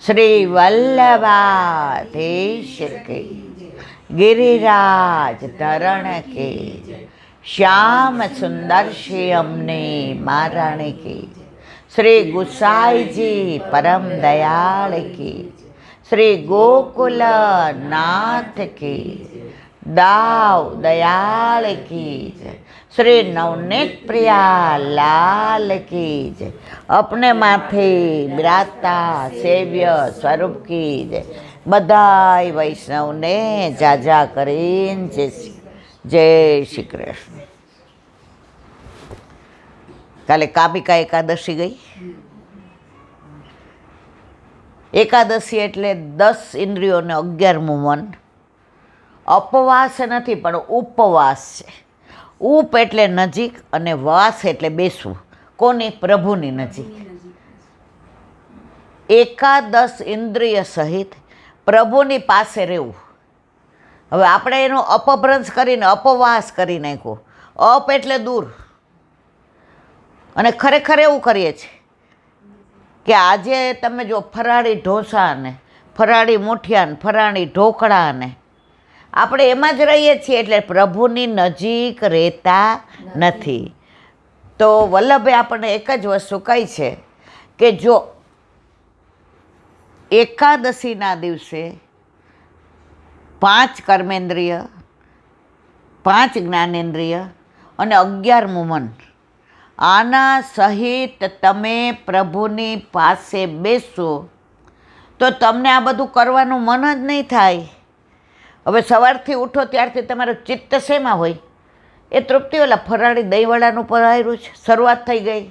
શ્રી વલ્લભાધીશ કી, ગિરિરાજ ધરણ કી, શ્યામ સુંદર શ્રી અમને મહારાણી કી, શ્રી ગુસાઈજી પરમ દયાળ કી, શ્રી ગોકુલ નાથ કી, દાવ દયાળ કી, શ્રી નવનીત પ્રિયા લાલ કી જય, અપને માથે બિરાજતા સેવ્ય સ્વરૂપ કી જય. બધાય વૈષ્ણવને જાજા કરીને જય શ્રી કૃષ્ણ. કાલે કામિકા એકાદશી ગઈ. એકાદશી એટલે 10 ઇન્દ્રિયોને 11મું મન. અપવાસ નથી પણ ઉપવાસ છે. ઉપ એટલે નજીક અને વાસ એટલે બેસવું. કોની? પ્રભુની નજીક. એકાદશ ઇન્દ્રિય સહિત પ્રભુની પાસે રહેવું. હવે આપણે એનો અપભ્રંશ કરીને અપવાસ કરી નાખ્યો. અપ એટલે દૂર, અને ખરેખર એવું કરીએ છીએ કે આજે તમે જો ફરાળી ઢોસા ને ફરાળી મુઠિયા ને ફરાળી ઢોકળા ને આપણે એમાં જ રહીએ છીએ, એટલે પ્રભુની નજીક રહેતા નથી. તો વલ્લભે આપણને એક જ વસ્તુ કહી છે કે જો એકાદશીના દિવસે 5 કર્મેન્દ્રિય, 5 જ્ઞાનેન્દ્રિય અને 11મું મન, આના સહિત તમે પ્રભુની પાસે બેસો તો તમને આ બધું કરવાનું મન જ નહીં થાય. હવે સવારથી ઉઠો ત્યારથી તમારું ચિત્ત શેમાં હોય? એ તૃપ્તિ ઓલા ફરાળી દહીંવડાનું પરાયરું છે, શરૂઆત થઈ ગઈ.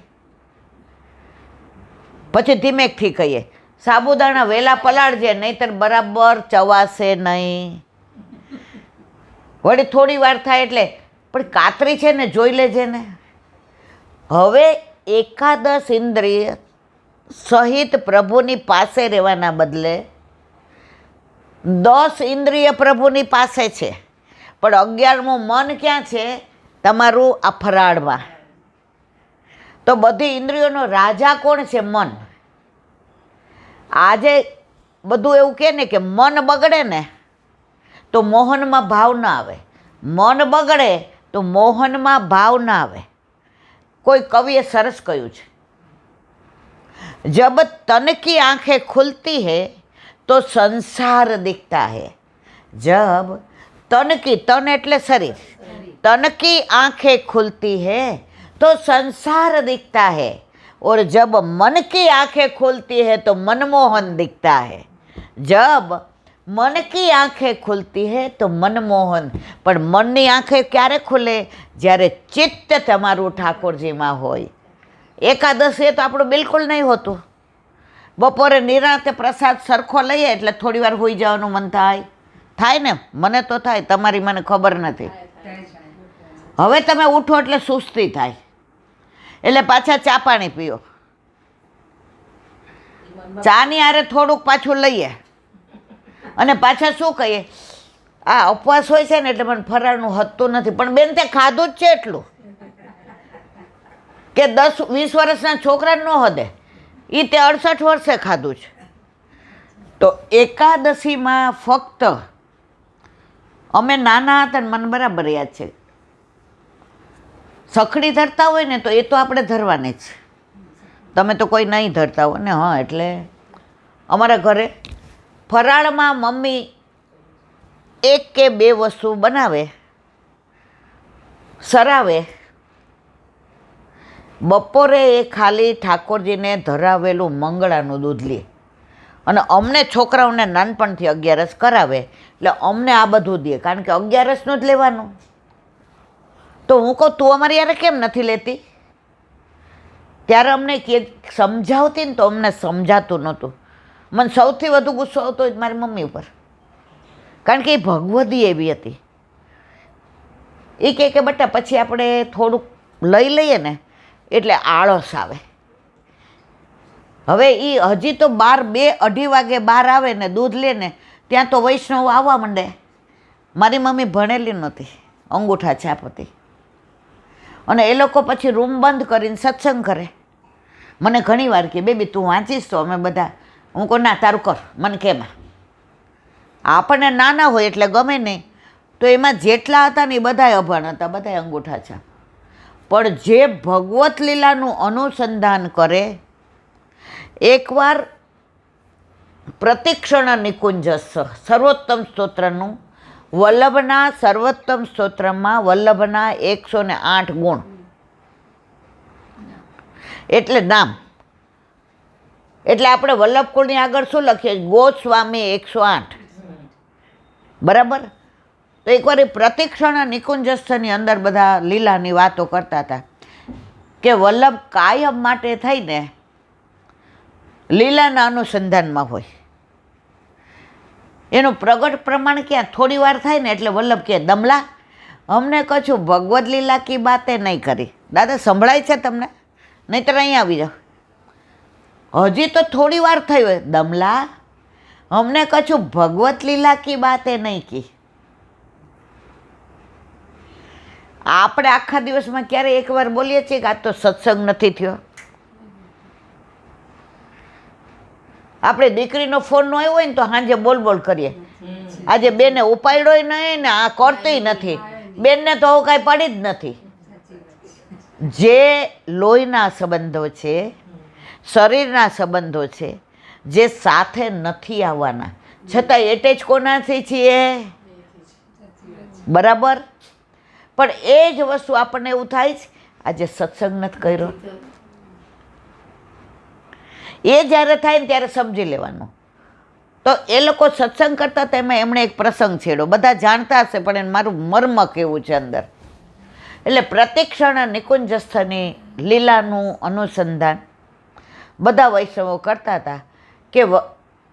પછી ધીમેકથી કહીએ સાબુદાણા વહેલા પલાળજે, નહીંતર બરાબર ચવાશે નહીં. વળી થોડી વાર થાય એટલે પણ કાતરી છે ને જોઈ લેજે ને. હવે એકાદશ ઇન્દ્રિય સહિત પ્રભુની પાસે રહેવાના બદલે 10 ઇન્દ્રિય પ્રભુની પાસે છે, પણ 11મું મન ક્યાં છે? તમારું આ ફરાળમાં. તો બધી ઇન્દ્રિયોનો રાજા કોણ છે? મન. આજે બધું એવું કહે ને કે મન બગડે ને તો મોહનમાં ભાવ ના આવે, મન બગડે તો મોહનમાં ભાવ ના આવે. કોઈ કવિએ સરસ કહ્યું છે, જબ તન કી આંखें ખુલતી है તો સંસાર દિખતા है. જબ તન કી, તન એટલે શરીર, तन की आंखें खुलती है तो संसार दिखता है, और जब मन की आंखें खुलती है तो मनमोहन दिखता है. जब मन की आंखें खुलती है तो मनमोहन. પણ મનની આંખે ક્યારે ખુલે? જ્યારે ચિત્ત તમારું ઠાકોરજીમાં હોય. એકાદશી તો આપણું બિલકુલ નહીં હોતું. બપોરે નિરાંતે પ્રસાદ સરખો લઈએ એટલે થોડી વાર હોઈ જવાનું મન થાય. થાય ને? મને તો થાય, તમારી મને ખબર નથી. હવે તમે ઉઠો એટલે સુસ્તી થાય, એટલે પાછા ચા પાણી પીઓ. ચાની હારે થોડુંક પાછું લઈએ અને પાછા શું કહીએ? આ ઉપવાસ હોય છે ને એટલે મને ફરાળનું હતું નથી. પણ બેન તે ખાધું જ છે એટલું કે 10-20 વર્ષના છોકરાને ન હદે, એ તે 68 વર્ષે ખાધું છે. તો એકાદશીમાં ફક્ત અમે નાના હતા ને મને બરાબર યાદ છે, સખડી ધરતા હોય ને તો એ તો આપણે ધરવાની જ. તમે તો કોઈ નહીં ધરતા હોય ને. હા, એટલે અમારા ઘરે ફરાળમાં મમ્મી 1 કે 2 વસ્તુ બનાવે, સરાવે. બપોરે એ ખાલી ઠાકોરજીને ધરાવેલું મંગળાનું દૂધ લે, અને અમને છોકરાઓને નાનપણથી 11 કરાવે એટલે અમને આ બધું દે, કારણ કે 11નું જ લેવાનું. તો હું કહું તું અમારી યારે કેમ નથી લેતી? ત્યારે અમને કે સમજાવતી ને તો અમને સમજાતું નહોતું. મને સૌથી વધુ ગુસ્સો આવતો હોય મારી મમ્મી ઉપર, કારણ કે એ ભગવદી એવી હતી. એ કે બટા પછી આપણે થોડુંક લઈ લઈએ ને એટલે આળસ આવે. હવે એ હજી તો 2-2-2:30 વાગે બહાર આવે ને દૂધ લે ને ત્યાં તો વૈષ્ણવ આવવા માંડે. મારી મમ્મી ભણેલી નહોતી, અંગૂઠા છાપ હતી, અને એ લોકો પછી રૂમ બંધ કરીને સત્સંગ કરે. મને ઘણી વાર કે બેબી તું વાંચીશ તો અમે બધા હું કહું ના તારું કર, મને કેમાં. આપણને નાના હોય એટલે ગમે નહીં. તો એમાં જેટલા હતા ને એ બધાય અભણ હતા, બધાય અંગૂઠા છે. પણ જે ભગવત લીલાનું અનુસંધાન કરે, એકવાર પ્રતિક્ષણ નિકુંજ સર્વોત્તમ સ્તોત્રનું, વલ્લભના સર્વોત્તમ સ્તોત્રમાં વલ્લભના 108 ગુણ એટલે નામ. એટલે આપણે વલ્લભ કુળની આગળ શું લખીએ? ગોસ્વામી 108. બરાબર. તો એકવાર એ પ્રતિક્ષણ નિકુંજસ્થની અંદર બધા લીલાની વાતો કરતા હતા કે વલ્લભ કાયમ માટે થઈને લીલાના અનુસંધાનમાં હોય. એનું પ્રગટ પ્રમાણ ક્યાં થોડી વાર થાય ને એટલે વલ્લભ કે દમલા અમને કશું ભગવદ લીલા કી બાતે નહીં કરી. દાદા સંભળાય છે તમને? નહીંતર અહીંયા આવી જાઓ. હજી તો થોડી વાર થઈ હોય. દમલા અમને કશું ભગવત લીલા કી બાતે નહીં કી. આપણે આખા દિવસમાં ક્યારે એકવાર બોલીએ છીએ કે આજ તો સત્સંગ નથી થયો? આપણે દીકરીનો ફોન ન આવ્યો હોય ને તો સાંજે બોલ કરીએ. આજે બેને ઉપાડ્યો નહીં ને આ કરતી નથી. બેનને તો હવે કાંઈ પડી જ નથી. જે લોહીના સંબંધો છે, શરીરના સંબંધો છે, જે સાથે નથી આવવાના છતાં એટેચ કોનાથી છીએ? બરાબર. પણ એ જ વસ્તુ આપણને એવું થાય છે આજે સત્સંગ નથી કર્યો. એ જ્યારે થાય ને ત્યારે સમજી લેવાનું. તો એ લોકો સત્સંગ કરતા હતા એમાં એમણે એક પ્રસંગ છેડ્યો. બધા જાણતા હશે પણ મારું મર્મ કેવું છે અંદર. એટલે પ્રતિક્ષણ નિકુંજસ્થની લીલાનું અનુસંધાન બધા વૈષ્ણવો કરતા હતા કે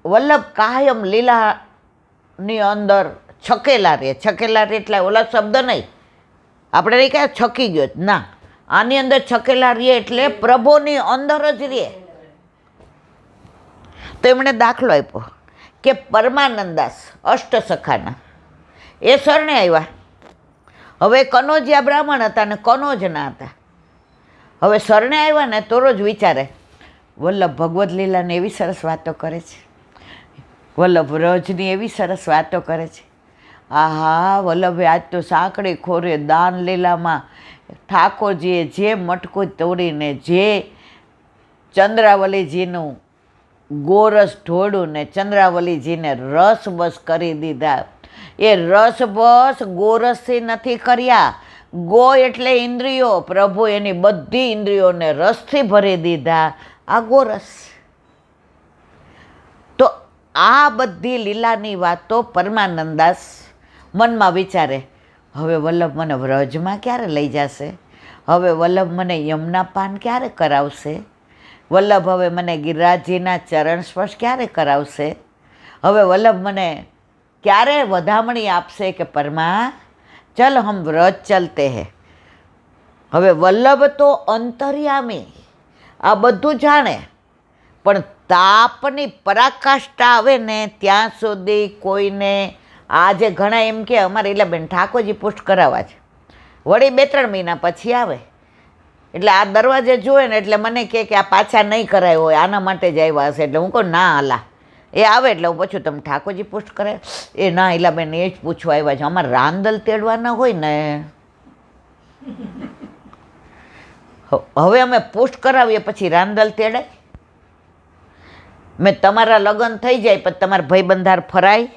વલ્લભ કાયમ લીલાની અંદર છકેલા રહે. છકેલા રહે એટલે ઓલા શબ્દ નહીં, આપણે નહીં કહે છકી ગયો, ના, આની અંદર છકેલા રહીએ એટલે પ્રભુની અંદર જ રહીએ. તો એમણે દાખલો આપ્યો કે પરમાનંદાસ અષ્ટસખાના એ શરણે આવ્યા. હવે કનોજિયા બ્રાહ્મણ હતા ને કનોજના હતા. હવે શરણે આવ્યા ને તો રોજ વિચારે વલ્લભ ભગવદ લીલાને એવી સરસ વાતો કરે છે, વલ્લભ રજની એવી સરસ વાતો કરે છે. આહા, વલ્લભે આજ તો સાંકડી ખોરે દાન લીલામાં ઠાકોરજીએ જે મટકું તોડીને જે ચંદ્રાવલીજીનું ગોરસ ઢોળ્યું ને ચંદ્રાવલીજીને રસ બસ કરી દીધા. એ રસ બસ ગોરસથી નથી કર્યા. ગો એટલે ઇન્દ્રિયો, પ્રભુ એની બધી ઇન્દ્રિયોને રસથી ભરી દીધા. આ ગોરસ. તો આ બધી લીલાની વાતો પરમાનંદાસ મનમાં વિચારે, હવે વલ્લભ મને વ્રજમાં ક્યારે લઈ જશે? હવે વલ્લભ મને યમુના પાન ક્યારે કરાવશે? વલ્લભ હવે મને ગિરિરાજજીના ચરણ સ્પર્શ ક્યારે કરાવશે? હવે વલ્લભ મને ક્યારે વધામણી આપશે કે પરમા ચલ હમ વ્રજ ચલતે હે? હવે વલ્લભ તો અંતર્યામી, આ બધું જાણે, પણ તાપની પરાકાષ્ઠા આવે ને ત્યાં સુધી કોઈને, આજે ઘણા એમ કે અમારે એટલે બેન ઠાકોરજી પુષ્ટ કરાવવા છે, વળી 2-3 મહિના પછી આવે એટલે આ દરવાજે જોવે ને એટલે મને કહે કે આ પાછા નહીં કરાયો હોય, આના માટે જ આવ્યા હશે. એટલે હું કહું ના હાલા, એ આવે એટલે હું પૂછું તમે ઠાકોરજી પુષ્ટ કરે? એ ના એલા બેન એ જ પૂછવા આવ્યા છે, અમારે રાંદલ તેડવાના હોય ને. હવે અમે પુષ્ટ કરાવીએ પછી રાંદલ તેડાય? મેં તમારા લગ્ન થઈ જાય પછી તમારા ભાઈબંધાર ફરાય?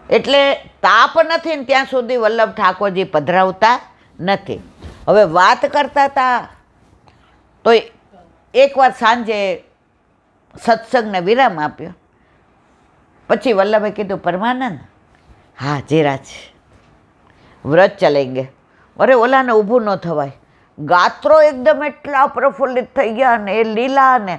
એટલે તાપ નથી ને ત્યાં સુધી વલ્લભ ઠાકોરજી પધરાવતા નથી. હવે વાત કરતા હતા તો એકવાર સાંજે સત્સંગને વિરામ આપ્યો. પછી વલ્લભે કીધું પરમાનંદ, હા જીરાજ વ્રત ચલેંગે. અરે ઓલાને ઊભું ન થવાય. ગાત્રો એકદમ એટલા પ્રફુલ્લિત થઈ ગયા ને એ લીલા ને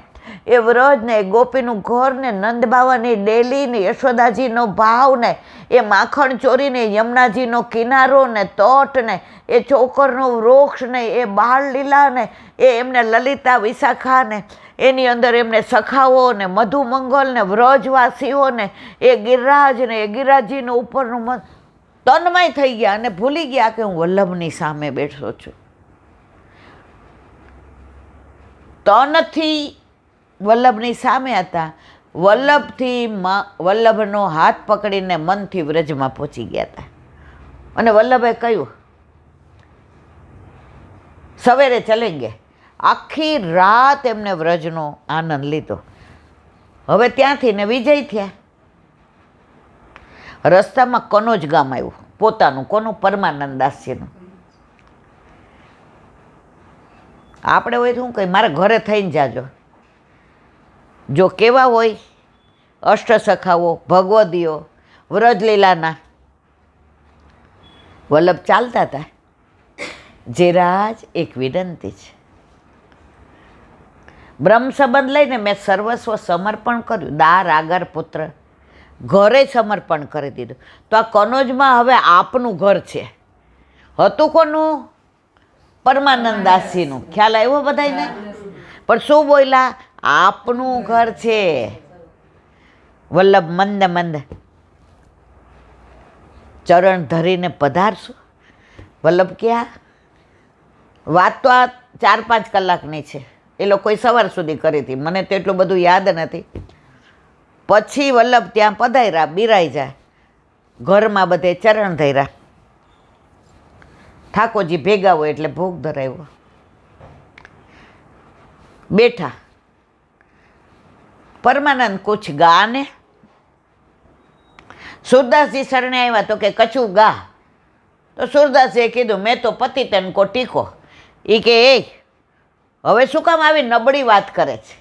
એ વ્રજ ને ગોપીનું ઘર ને નંદ બાવાની ડેલી ને યશોદાજીનો ભાવ ને એ માખણ ચોરીને યમુનાજીનો કિનારો ને તટ ને એ ચોકરનું વૃક્ષ ને એ બાળ લીલા ને એ એમને લલિતા વિશાખા ને એની અંદર એમને સખાઓ ને મધુમંગલ ને વ્રજવાસીઓ ને એ ગિરિરાજ ને એ ગિરિરાજજીનું ઉપરનું મન તન્મય થઈ ગયા અને ભૂલી ગયા કે હું વલ્લભની સામે બેઠો છું. તનથી વલ્લભની સામે હતા, વલ્લભથી વલ્લભનો હાથ પકડીને મનથી વ્રજમાં પહોંચી ગયા હતા. અને વલ્લભે કહ્યું સવેરે ચલેંગે. આખી રાત એમને વ્રજનો આનંદ લીધો. હવે ત્યાંથી ને વિજય થયા. રસ્તામાં કનોજ ગામ આવ્યું, પોતાનું કોનું, પરમાનંદ દાસજીનું. આપણે હોય તો શું કહી, મારા ઘરે થઈને જાજો. જો કેવા હોય અષ્ટસખાઓ, ભગવદીઓ, વ્રજલીલાના. વલ્લભ ચાલતા હતા. જેરાજ એક વિનંતી છે. બ્રહ્મ સંબંધ લઈને મેં સર્વસ્વ સમર્પણ કર્યું, દાર આગર પુત્ર ઘરે સમર્પણ કરી દીધું. તો આ કનોજમાં હવે આપનું ઘર છે. હતું કોનું? પરમાનંદ દાસજીનું. ખ્યાલ આવ્યો બધાને? પણ શું બોલ્યા? આપનું ઘર છે. વલ્લભ મંદ મંદ ચરણ ધરીને પધારશું. વલ્લભ ક્યાં? વાત તો આ 4-5 કલાકની છે. એ લોકોએ સવાર સુધી કરી હતી, મને તો એટલું બધું યાદ નથી. પછી વલ્લભ ત્યાં પધાર્યા, બિરાઈ જાય. ઘરમાં બધે ચરણ ધર્યા. ઠાકોરજી ભેગા હોય એટલે ભોગ ધરાવ્યો. બેઠા. પરમાનંદ કુછ ગાને. સુરદાસજી શરણે આવ્યા તો કે કછું ગા. તો સુરદાસજીએ કીધું મેં તો પતિ તન કો ટીકો. એ કે એ હવે શું કામ આવી નબળી વાત કરે છે?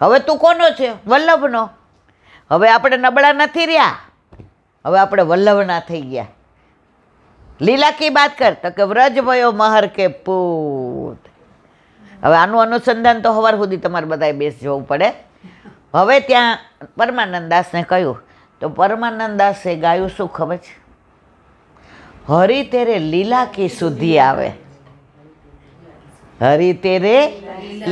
હવે તું કોનો છે? વલ્લભનો. હવે આપણે નબળા નથી રહ્યા, હવે આપણે વલ્લભના થઈ ગયા. લીલા કી બાત કર તો કે વ્રજ ભયો મહર કે પૂત. હવે આનું અનુસંધાન તો સવાર સુધી તમારે બધાએ બેસ જવું પડે. હવે ત્યાં પરમાનંદ દાસને કહ્યું તો પરમાનંદ દાસે ગાયું શું ખબર છે? હરી તેરે લીલા કી સુધી આવે. હરી તેરે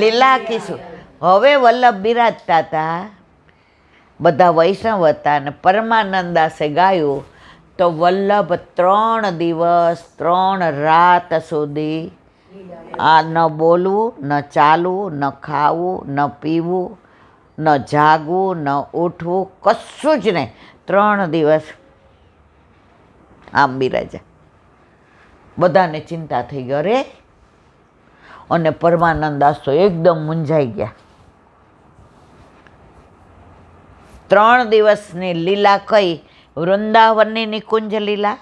લીલા કી સુધી. હવે વલ્લભ બિરાજતા હતા, બધા વૈષ્ણવ હતા, અને પરમાનંદ દાસે ગાયું તો વલ્લભ 3 દિવસ 3 રાત સુધી આ ન બોલવું, ન ચાલવું, ન ખાવું, ન પીવું, ન જાગવું, ન ઉઠવું, કશું જ નહીં. 3 દિવસ આમ બિરાજ્યા. બધાને ચિંતા થઈ ગઈ. અરે, અને પરમાનંદ દાસ તો એકદમ મૂંઝાઈ ગયા. 3 દિવસની લીલા કઈ? વૃંદાવનની નિકુંજ લીલા,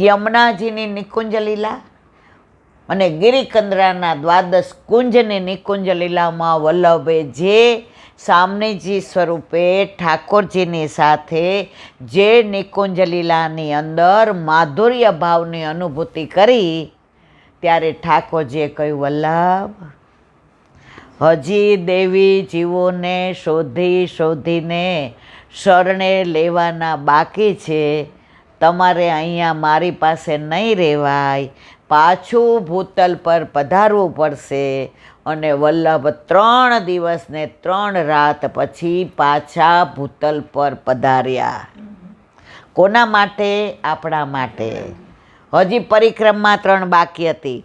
યમુનાજીની નિકુંજ લીલા અને ગિરિકંદરાના દ્વાદશ કુંજની નિકુંજ લીલામાં વલ્લભે જે સામનેજી સ્વરૂપે ઠાકોરજીની સાથે જે નિકુંજ લીલાની અંદર માધુર્ય ભાવની અનુભૂતિ કરી, ત્યારે ઠાકોરજીએ કહ્યું વલ્લભ, હજી દેવી જીવોને શોધી શોધીને શરણે લેવાના બાકી છે. તમારે અહીંયા મારી પાસે નહીં રહેવાય, પાછું ભૂતલ પર પધારવું પડશે. અને વલ્લભ 3 દિવસ ને 3 રાત પછી પાછા ભૂતલ પર પધાર્યા. કોના માટે? આપણા માટે. હજી પરિક્રમા 3 બાકી હતી.